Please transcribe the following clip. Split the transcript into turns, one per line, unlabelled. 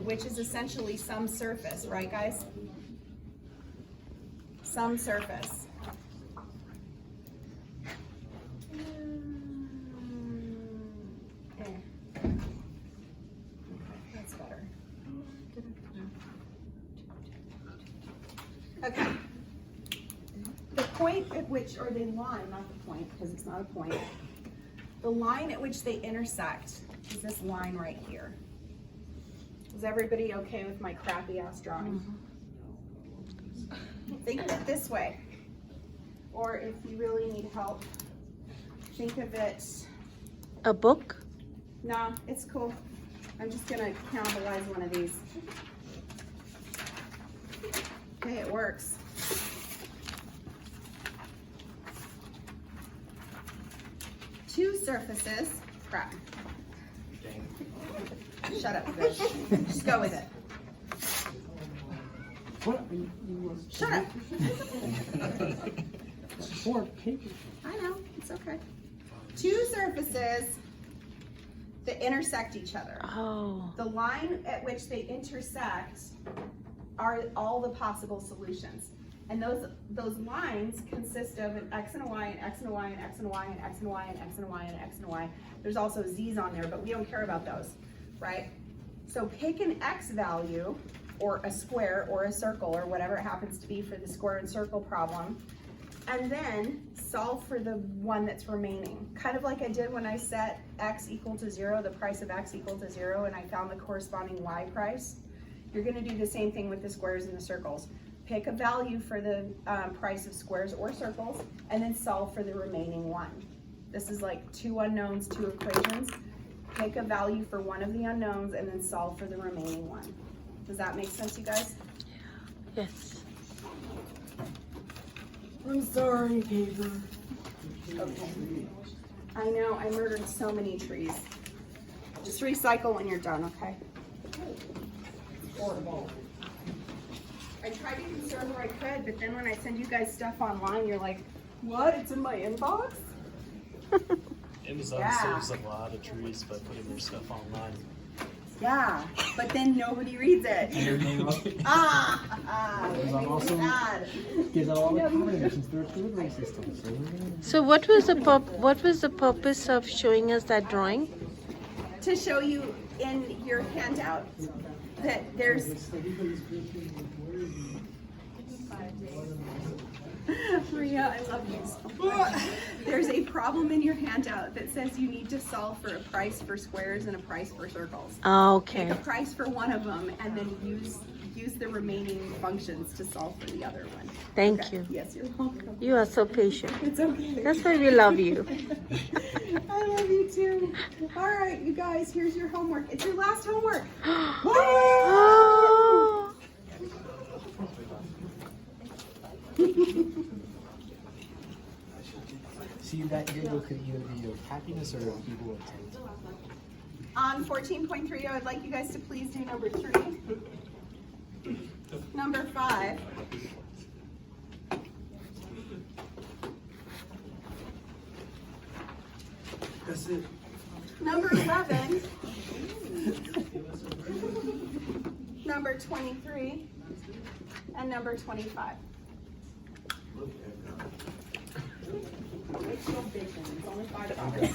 which is essentially some surface, right guys? Some surface. That's better. Okay. The point at which, or the line, not the point, because it's not a point. The line at which they intersect is this line right here. Is everybody okay with my crappy ass drawing? Think of it this way. Or if you really need help, think of it.
A book?
No, it's cool. I'm just gonna cannibalize one of these. Okay, it works. Two surfaces. Crap. Shut up, bitch. Just go with it.
What?
Shut up.
Four paper.
I know, it's okay. Two surfaces that intersect each other.
Oh.
The line at which they intersect are all the possible solutions. And those lines consist of an X and a Y, and X and a Y, and X and a Y, and X and a Y, and X and a Y, and X and a Y. There's also Z's on there, but we don't care about those, right? So pick an X value, or a square, or a circle, or whatever it happens to be for the square and circle problem, and then solve for the one that's remaining. Kind of like I did when I set X equal to 0, the price of X equal to 0, and I found the corresponding Y price. You're gonna do the same thing with the squares and the circles. Pick a value for the price of squares or circles, and then solve for the remaining one. This is like two unknowns, two equations. Pick a value for one of the unknowns, and then solve for the remaining one. Does that make sense, you guys?
Yes.
I'm sorry, paper.
Okay. I know, I murdered so many trees. Just recycle when you're done, okay? Horrible. I tried to conserve where I could, but then when I send you guys stuff online, you're like, what? It's in my inbox?
Amazon
Yeah.
saves a lot of trees by putting their stuff online.
Yeah, but then nobody reads it. It makes
also-
me sad.
Gives out all the power emissions through its delivery system.
So what was the purpose of showing us that drawing?
To show you in your handout that there's Maria, I love you so much. There's a problem in your handout that says you need to solve for a price for squares and a price for circles.
Oh, okay.
Take a price for one of them and then use the remaining functions to solve for the other one.
Thank
Okay.
you.
Yes, you're welcome.
You are so patient.
It's okay.
That's why we love you.
I love you too. All right, you guys, here's your homework. It's your last homework.
Oh.
See, that giggle could either be of happiness or of evil intent.
On 14.3, I would like you guys to please do number 3. Number 5.
That's it.
Number 11. Number 23. And number 25. It's your vision. It's only 5 hours.